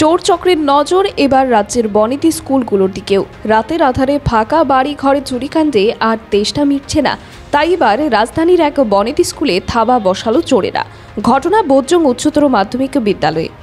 চোর চক্রের নজর এবার রাজ্যের বনেদি স্কুলগুলোর দিকেও। রাতের আধারে ফাঁকা বাড়ি ঘরে চুরিকাণ্ডে আর তেষ্টা মিটছে না, তাই এবার রাজধানীর এক বনেদি স্কুলে থাবা বসালো চোরেরা। ঘটনা বোজ্জং উচ্চতর মাধ্যমিক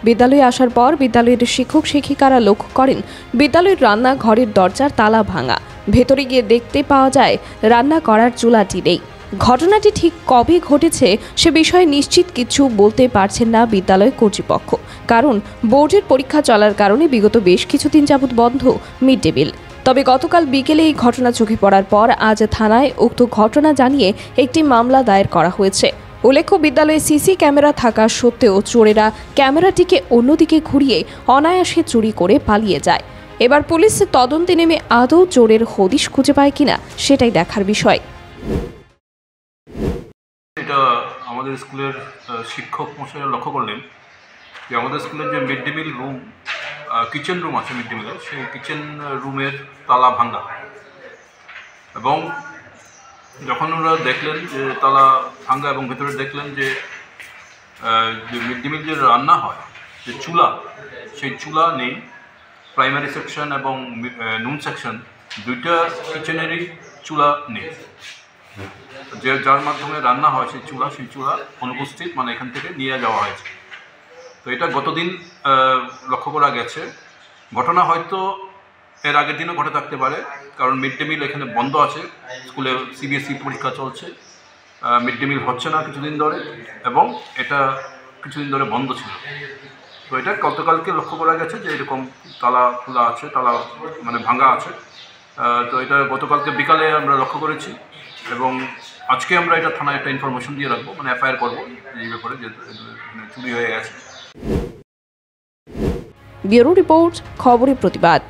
বিদ্যালয়ে আসার পর বিদ্যালয়ের শিক্ষক শিক্ষিকারা লক্ষ্য করেন বিদ্যালয়ের রান্নাঘরের দরজার তালা ভাঙা। ভেতরে গিয়ে দেখতে পাওয়া যায় রান্না করার চুলাটি নেই। ঘটনাটি ঠিক কবে ঘটেছে সে বিষয়ে নিশ্চিত কিছু বলতে পারছেন না বিদ্যালয় কর্তৃপক্ষ, কারণ বোর্ডের পরীক্ষা চলার কারণে বিগত বেশ কিছুদিন যাবৎ বন্ধ মিড ডে মিল। তবে গতকাল বিকেলে এই ঘটনা চোখে পড়ার পর আজ থানায় উক্ত ঘটনা জানিয়ে একটি মামলা দায়ের করা হয়েছে। উল্লেখ্য, বিদ্যালয়ে সিসি ক্যামেরা থাকা সত্ত্বেও চোরেরা ক্যামেরাটিকে অন্যদিকে ঘুরিয়ে অনায়াসে চুরি করে পালিয়ে যায়। এবার পুলিশ তদন্তে নেমে আদৌ চোরের হদিশ খুঁজে পায় কিনা সেটাই দেখার বিষয়। এটা আমাদের স্কুলের শিক্ষক মশাইরা লক্ষ্য করলেন যে আমাদের স্কুলের যে mid day meal room, kitchen room আছে মিড ডে মিলের, সেই কিচেন রুমের তালা ভাঙা। এবং যখন ওরা দেখলেন যে তালা ভাঙা এবং ভেতরে দেখলেন যে মিড ডে মিল যে রান্না হয়, যে চুলা, সেই চুলা নেই। প্রাইমারি সেকশন এবং নুন সেকশন দুইটা কিচেনেরই চুলা নেই। যার মাধ্যমে রান্না হয় সেই চুলা অনুপস্থিত, মানে এখান থেকে নিয়ে যাওয়া হয়েছে। তো এটা গতদিন লক্ষ্য করা গেছে। ঘটনা হয়তো এর আগের দিনও ঘটে থাকতে পারে, কারণ মিড ডে মিল এখানে বন্ধ আছে। স্কুলে সিবিএসই পরীক্ষা চলছে, মিড ডে মিল হচ্ছে না কিছুদিন ধরে, এবং এটা কিছুদিন ধরে বন্ধ ছিল। তো এটা গতকালকে লক্ষ্য করা গেছে যে এরকম তালা খোলা আছে, তালা মানে ভাঙা আছে। তো এটা গতকালকে বিকালে আমরা লক্ষ্য করেছি, এবং আজকে আমরা এটা থানায় একটা ইনফরমেশন দিয়ে রাখবো, মানে এফআইআর করবো এই ব্যাপারে, যে চুরি হয়ে গেছে। ব্যুরো রিপোর্ট, খবরের প্রতিবাদ।